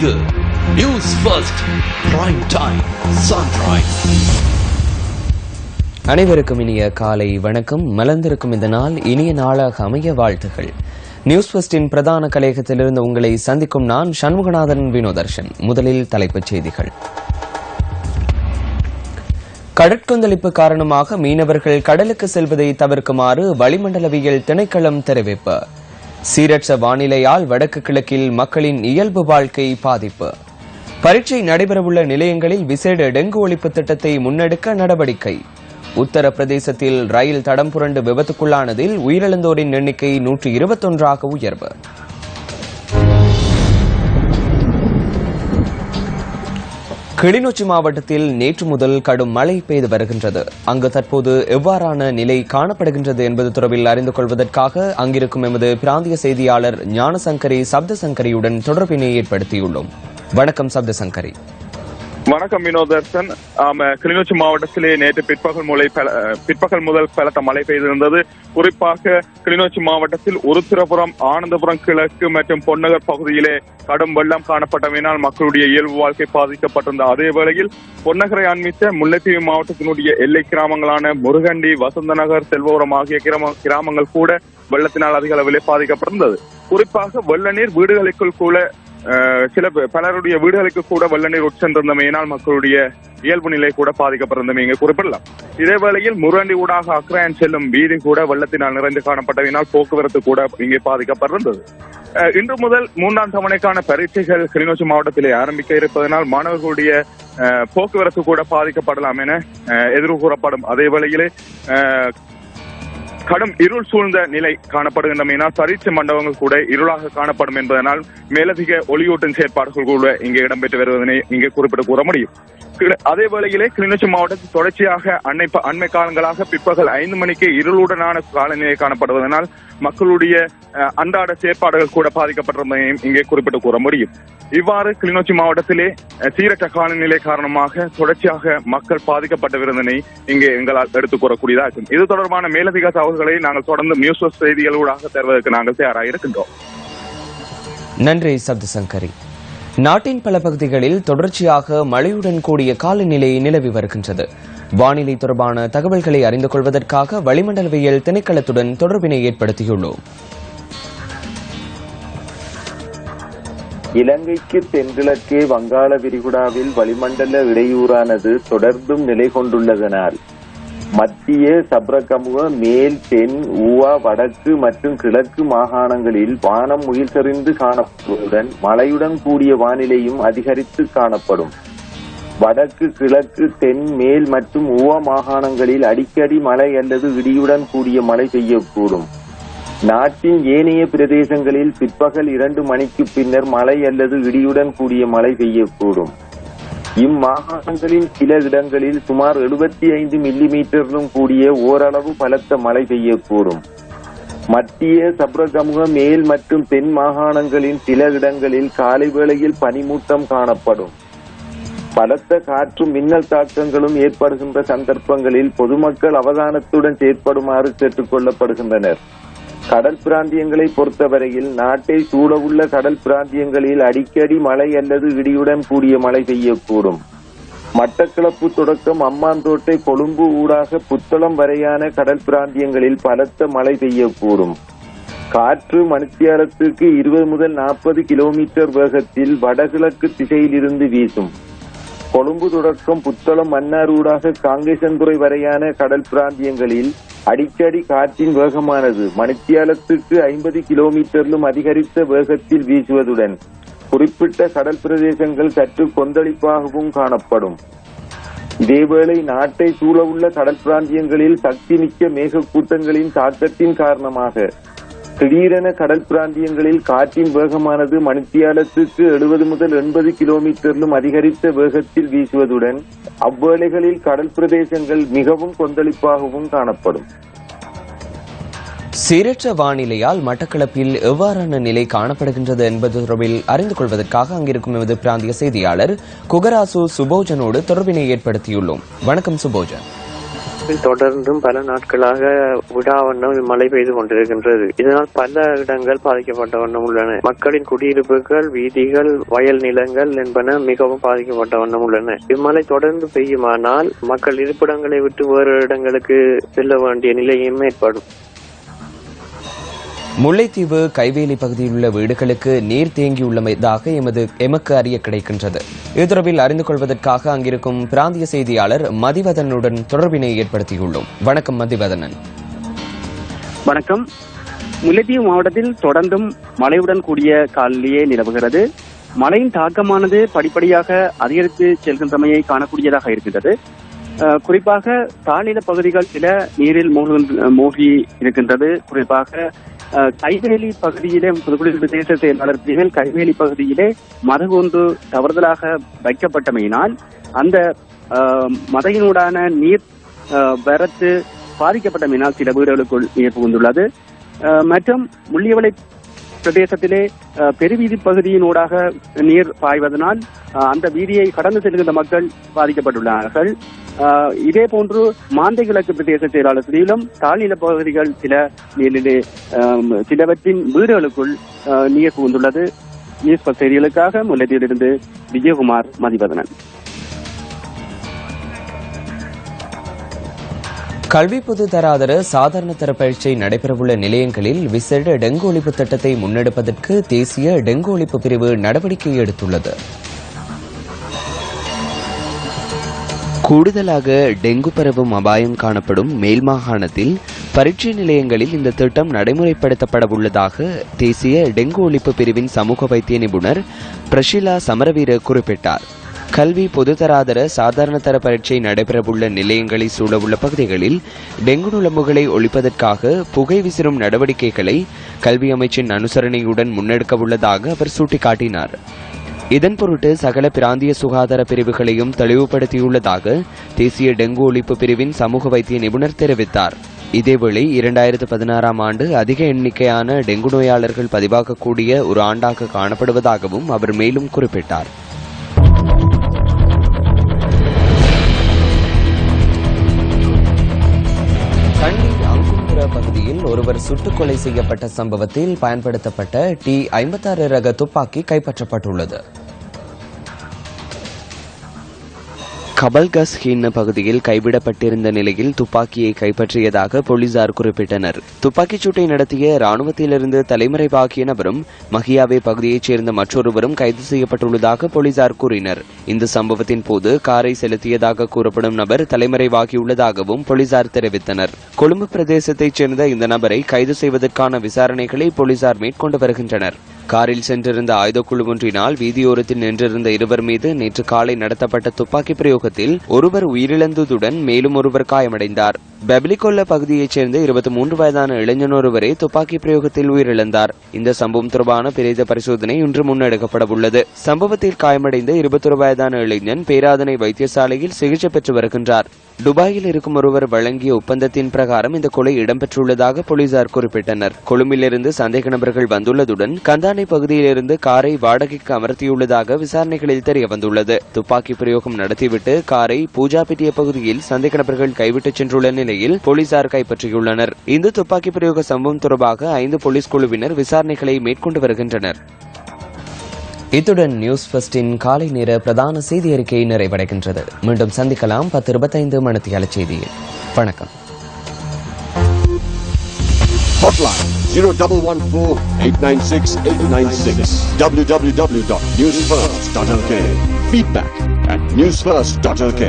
இது news first prime time sunrise. அனைவருக்கும் இனிய காலை வணக்கம். மலர்ந்திருக்கும் இந்த நாள் இனிய நாளாக அமைய வாழ்த்துகள். நியூஸ் ஃபர்ஸ்டின் பிரதான கலையகத்திலிருந்து உங்களை சந்திக்கும் நான் சண்முகநாதன் வினோதர்ஷன். முதலில் தலைப்புச் செய்திகள். கடற்கொந்தளிப்பு காரணமாக மீனவர்கள் கடலுக்கு செல்வதை தவிர்க்குமாறு வளிமண்டலவியல் திணைக்களம் தெரிவிப்பு. சீரற்ற வானிலையால் வடக்கு கிழக்கில் மக்களின் இயல்பு வாழ்க்கை பாதிப்பு. பரீட்சை நடைபெறவுள்ள நிலையங்களில் விசேட டெங்கு ஒழிப்பு திட்டத்தை முன்னெடுக்க நடவடிக்கை. உத்தரப்பிரதேசத்தில் ரயில் தடம் புரண்டு விபத்துக்குள்ளானதில் உயிரிழந்தோரின் எண்ணிக்கை 121 உயர்வு. கிளிநொச்சி மாவட்டத்தில் நேற்று முதல் கடும் மழை பெய்து வருகின்றது. அங்கு தற்போது எவ்வாறான நிலை காணப்படுகின்றது என்பது தொடர்பில் அறிந்து கொள்வதற்காக அங்கிருக்கும் எமது பிராந்திய செய்தியாளர் ஞானசங்கரி சப்தசங்கரியுடன் தொடர்பினை ஏற்படுத்தியுள்ளோம். வணக்கம் சப்தசங்கரி. வணக்கம் வினோதர்சன். கிளிநொச்சி மாவட்டத்திலே நேற்று பிற்பகல் முதல் பலத்த மழை பெய்திருந்தது. குறிப்பாக கிளிநொச்சி மாவட்டத்தில் உருத்திரபுரம், ஆனந்தபுரம் கிழக்கு மற்றும் பொன்னகர் பகுதியிலே கடும் வெள்ளம் காணப்பட்டமையினால் மக்களுடைய இயல்பு வாழ்க்கை பாதிக்கப்பட்டிருந்த அதே வேளையில் பொன்னகரை அண்மித்த முல்லைத்தீவு மாவட்டத்தினுடைய எல்லை கிராமங்களான முருகண்டி, வசந்தநகர், செல்வபுரம் ஆகிய கிராமங்கள் கூட வெள்ளத்தினால் அதிக அளவிலே பாதிக்கப்பட்டிருந்தது. குறிப்பாக வெள்ள நீர் வீடுகளுக்குள் கூட பலருடைய வீடுகளுக்கு கூட வெள்ள நீர் உட்சென்றிருந்தமையினால் மக்களுடைய இயல்பு நிலை கூட பாதிக்கப்பட்டிருந்தமை இங்கு குறிப்பிடலாம். இதே வேளையில் முருகண்டி ஊடாக அக்ராயன் செல்லும் வீதி கூட வெள்ளத்தினால் நிறைந்து காணப்பட்டமையினால் போக்குவரத்து கூட இங்கே பாதிக்கப்பட்டிருந்தது. இன்று முதல் 3ஆம் தவணைக்கான பரீட்சைகள் கிளிநொச்சி மாவட்டத்திலே ஆரம்பிக்க இருப்பதனால் மாணவர்களுடைய போக்குவரத்து கூட பாதிக்கப்படலாம் என எதிர்கூறப்படும். அதே வேளையிலே கடும் இருள் சூழ்ந்த நிலை காணப்படுகின்றமையினால் பரீட்சை மண்டபங்கள் கூட இருளாக காணப்படும் என்பதனால் மேலதிக ஒளியூட்டும் செயற்பாடுகள் கூட இங்கே இடம்பெற்று வருவதனை இங்கே குறிப்பிட கூற முடியும். அதே வேளையிலே கிளிநொச்சி மாவட்டத்தில் தொடர்ச்சியாக அண்மை காலங்களாக பிற்பகல் 5 மணிக்கு இருளுடனான காலநிலை காணப்படுவதனால் மக்களுடைய அன்றாட செயற்பாடுகள் கூட பாதிக்கப்பட்டிருந்ததையும் இங்கே குறிப்பிட்டு கூற முடியும். இவ்வாறு கிளிநொச்சி மாவட்டத்திலே சீரற்ற காலநிலை காரணமாக தொடர்ச்சியாக மக்கள் பாதிக்கப்பட்டிருந்ததை இங்கே எங்களால் எடுத்துக் கூறக்கூடியதாக இருக்கும். இது தொடர்பான மேலதிக தகவல்களை நாங்கள் தொடர்ந்து நியூஸ் செய்திகளூடாக தருவதற்கு நாங்கள் தயாராக இருக்கின்றோம். நன்றி சப்தசங்கரி. நாட்டின் பல பகுதிகளில் தொடர்ச்சியாக மழையுடன் கூடிய காலநிலை நிலவி வருகின்றது. வானிலை தொடர்பான தகவல்களை அறிந்து கொள்வதற்காக வளிமண்டலவியல் திணைக்களத்துடன் தொடர்பினை ஏற்படுத்தியுள்ளோம். இலங்கைக்கு தென்கிழக்கே வங்காள விரிகுடாவில் வளிமண்டல இடையூறானது தொடர்ந்தும் நிலை கொண்டுள்ளதனால் மத்திய, சப்ரகமுக, மேல், தென், ஊவா, வடக்கு மற்றும் கிழக்கு மாகாணங்களில் வானம் முகில் சரிந்து காணப்படுவதுடன் மழையுடன் கூடிய வானிலையும் அதிகரித்து காணப்படும். வடக்கு, கிழக்கு, தென், மேல் மற்றும் ஊவா மாகாணங்களில் அடிக்கடி மழை அல்லது இடியுடன் கூடிய மழை பெய்யக்கூடும். நாட்டின் ஏனைய பிரதேசங்களில் பிற்பகல் 2 மணிக்கு பின்னர் மழை அல்லது இடியுடன் கூடிய மழை பெய்யக்கூடும். இம்மாகாணங்களின் சில இடங்களில் சுமார் 75 மில்லிமீட்டரிலும் கூடிய ஓரளவு பலத்த மழை பெய்யக்கூடும். மத்திய, சப்ரகமுக, மேல் மற்றும் தென் மாகாணங்களின் சில இடங்களில் காலை வேளையில் பனிமூட்டம் காணப்படும். பலத்த காற்றும் மின்னல் தாக்கங்களும் ஏற்படுகின்ற சந்தர்ப்பங்களில் பொதுமக்கள் அவதானத்துடன் செயற்படுமாறு கேட்டுக் கொள்ளப்படுகின்றனர். கடல் பிராந்தியங்களை பொறுத்தவரையில் நாட்டை சூழவுள்ள கடல் பிராந்தியங்களில் அடிக்கடி மழை அல்லது இடியுடன் கூடிய மழை பெய்யக்கூடும். மட்டக்களப்பு தொடக்கம் அம்மாந்தோட்டை, கொழும்பு ஊடாக புத்தளம் வரையான கடல் பிராந்தியங்களில் பலத்த மழை பெய்யக்கூடும். காற்று மணித்தியாலத்துக்கு 20 முதல் 40 கிலோமீட்டர் வேகத்தில் வடகிழக்கு திசையில் இருந்து வீசும். கொழும்பு தொடக்கம் புத்தளம், மன்னார் ஊடாக காங்கேசன்துறை வரையான கடல் பிராந்தியங்களில் அடிக்கடி காற்றின் வேகமானது மணித்தியாலத்துக்கு 50 கிலோமீட்டரிலும் அதிகரித்த வேகத்தில் வீசுவதுடன் குறிப்பிட்ட கடல் பிரதேசங்கள் சற்று கொந்தளிப்பாகவும் காணப்படும். இதேவேளை நாட்டை சூழவுள்ள கடல் பிராந்தியங்களில் சக்தி மிக்க மேகக்கூட்டங்களின் தாக்கத்தின் காரணமாக திடீரென கடல் பிராந்தியங்களில் காற்றின் வேகமானது மணித்தியாலத்துக்கு 70 முதல் 80 கிலோமீட்டரிலும் அதிகரித்த வேகத்தில் வீசுவதுடன் அவ்வேளைகளில் கடல் பிரதேசங்கள் மிகவும் கொந்தளிப்பாகவும் காணப்படும். சீரற்ற வானிலையால் மட்டக்களப்பில் எவ்வாறான நிலை காணப்படுகின்றது என்பது தொடர்பில் அறிந்து கொள்வதற்காக அங்கிருக்கும் எமது பிராந்திய செய்தியாளர் குகராசு சுபோஜனோடு தொடர்பினை ஏற்படுத்தியுள்ளோம். வணக்கம் சுபோஜன். தொடர்ந்தும் பல நாட்களாக விடாவண்ணம் மழை பெய்து கொண்டிருக்கின்றது. இதனால் பல இடங்கள் பாதிக்கப்பட்ட வண்ணம் உள்ளன. மக்களின் குடியிருப்புகள், வீதிகள், வயல் நிலங்கள் என்பன மிகவும் பாதிக்கப்பட்ட வண்ணம் உள்ளன. இம்மழை தொடர்ந்து பெய்யுமானால் மக்கள் இருப்பிடங்களை விட்டு வேறு இடங்களுக்கு செல்ல வேண்டிய நிலையும் ஏற்படும். முல்லைத்தீவு கைவேலி பகுதியில் உள்ள வீடுகளுக்கு நீர் தேங்கியுள்ளதாக எமக்கு அறிய கிடைக்கின்றது. இது தொடர்பில் அறிந்து கொள்வதற்காக அங்கிருக்கும் பிராந்திய செய்தியாளர் மதிவதனுடன் தொடர்பினை ஏற்படுத்தியுள்ளோம். வணக்கம் மதிவதனன். வணக்கம். முல்லைத்தீவு மாவட்டத்தில் தொடர்ந்தும் மழையுடன் கூடிய காலையே நிலவுகிறது. மழையின் தாக்கமானது படிப்படியாக அதிகரித்து செல்கின்றமையை காணக்கூடியதாக இருக்கின்றது. குறிப்பாக தாழ்நில பகுதிகள் சில நீரில் மூழ்கி இருக்கின்றது. குறிப்பாக கைவேலி பகுதியிலே புதுக்குடி பிரதேச செயலாளர் பிரிவில் கைவேலி பகுதியிலே மதகு ஒன்று தவறுதலாக வைக்கப்பட்டமையினால் அந்த மதையினூடான நீர் வரத்து பாதிக்கப்பட்டமையினால் சில வீடுகளுக்குள் நீர் புகுந்துள்ளது. மற்றும் முள்ளியவளை பிரதேசத்திலே பெருவீதி பகுதியினூடாக நீர் பாய்வதனால் அந்த வீதியை கடந்து செல்கின்ற மக்கள் பாதிக்கப்பட்டுள்ளார்கள். இதே போன்று மாந்தை கிழக்கு பிரதேச செயலாளர் பிரிவிலும் தாழ்நில பகுதிகள் சிலவற்றின் வீடுகளுக்குள் நீர் புகுந்துள்ளது. நியூஸ் செய்திகளுக்காக முல்லைத்தீவிலிருந்து விஜயகுமார் மதிவதனன். கல்வி பொது தராதர சாதாரண தர பரீட்சை நடைபெறவுள்ள நிலையங்களில் விசேட டெங்கு ஒழிப்பு திட்டத்தை முன்னெடுப்பதற்கு தேசிய டெங்கு ஒழிப்பு பிரிவு நடவடிக்கை எடுத்துள்ளது. கூடுதலாக டெங்கு பரவும் அபாயம் காணப்படும் மேல் மாகாணத்தில் பரீட்சை நிலையங்களில் இந்த திட்டம் நடைமுறைப்படுத்தப்பட உள்ளதாக தேசிய டெங்கு ஒழிப்பு பிரிவின் சமூக வைத்திய நிபுணர் பிரஷிலா சமரவீர குறிப்பிட்டார். கல்வி பொதுதராதர சாதாரண தர பரீட்சை நடைபெறவுள்ள நிலையங்களை சூழவுள்ள பகுதிகளில் டெங்கு நுழம்புகளை ஒழிப்பதற்காக புகை விசிறும் நடவடிக்கைகளை கல்வி அமைச்சின் அனுசரணையுடன் முன்னெடுக்க உள்ளதாக அவர் சுட்டிக்காட்டினார். இதன் பொருட்டு சகல பிராந்திய சுகாதார பிரிவுகளையும் தெளிவுபடுத்தியுள்ளதாக தேசிய டெங்கு ஒழிப்பு பிரிவின் சமூக வைத்திய நிபுணர் தெரிவித்தார். இதேவேளை 2016 ஆண்டு அதிக எண்ணிக்கையான டெங்கு நோயாளர்கள் பதிவாகக்கூடிய ஒரு ஆண்டாக காணப்படுவதாகவும் அவர் மேலும் குறிப்பிட்டார். பகுதியில் ஒருவர் சுட்டுக் கொலை செய்யப்பட்ட சம்பவத்தில் பயன்படுத்தப்பட்ட T-56 ரக துப்பாக்கி கைப்பற்றப்பட்டுள்ளது. கபல்கஸ் ஹின்ன பகுதியில் கைவிடப்பட்டிருந்த நிலையில் துப்பாக்கியை கைப்பற்றியதாக போலீசார் குறிப்பிட்டனர். துப்பாக்கிச் சூட்டை நடத்திய ராணுவத்திலிருந்து தலைமறைவாகிய நபரும் மஹியாவே பகுதியைச் சேர்ந்த மற்றொருவரும் கைது செய்யப்பட்டுள்ளதாக போலீசார் கூறினர். இந்த சம்பவத்தின் போது காரை செலுத்தியதாக கூறப்படும் நபர் தலைமறைவாகியுள்ளதாகவும் போலீசார் தெரிவித்தனர். கொழும்பு பிரதேசத்தைச் சேர்ந்த இந்த நபரை கைது செய்வதற்கான விசாரணைகளை போலீசார் மேற்கொண்டு வருகின்றனர். காரில் சென்றிருந்த ஆயுதக்குழு ஒன்றினால் வீதியோரத்தில் நின்றிருந்த இருவர் மீது நேற்று காலை நடத்தப்பட்ட துப்பாக்கி பிரயோகத்தில் ஒருவர் உயிரிழந்ததுடன் மேலும் ஒருவர் காயமடைந்தார். பெப்லிகொல்ல பகுதியைச் சேர்ந்த 23 வயதான இளைஞன் ஒருவரே துப்பாக்கி பிரயோகத்தில் உயிரிழந்தார். இந்த சம்பவம் தொடர்பான பிரேத பரிசோதனை இன்று முன்னெடுக்கப்பட உள்ளது. சம்பவத்தில் காயமடைந்த 21 வயதான இளைஞன் பேராதனை வைத்தியசாலையில் சிகிச்சை பெற்று வருகின்றார். துபாயில் இருக்கும் ஒருவர் வழங்கிய ஒப்பந்தத்தின் பிரகாரம் இந்த கொலை இடம்பெற்றுள்ளதாக போலீசார் குறிப்பிட்டனர். கொழும்பிலிருந்து சந்தேக நபர்கள் வந்துள்ளதுடன் கந்தானை பகுதியிலிருந்து காரை வாடகைக்கு அமர்த்தியுள்ளதாக விசாரணைகளில் தெரிய வந்துள்ளது. துப்பாக்கி பிரயோகம் நடத்திவிட்டு காரை பூஜாபிட்டிய பகுதியில் சந்தேக நபர்கள் கைவிட்டுச் சென்றுள்ள நிலையில் போலீசார் கைப்பற்றியுள்ளனர். இந்த துப்பாக்கி பிரயோக சம்பவம் தொடர்பாக 5 போலீஸ் குழுவினர் விசாரணைகளை மேற்கொண்டு வருகின்றனர். இத்துடன் நியூஸ் ஃபர்ஸ்டின் காலை நேர பிரதான செய்தி அறிக்கை நிறைவடைகின்றது. மீண்டும் சந்திக்கலாம் 10:25 மணித்தியால செய்தியில். வணக்கம். Hotline 0114-896-896 www.newsfirst.lk. Feedback at newsfirst.lk.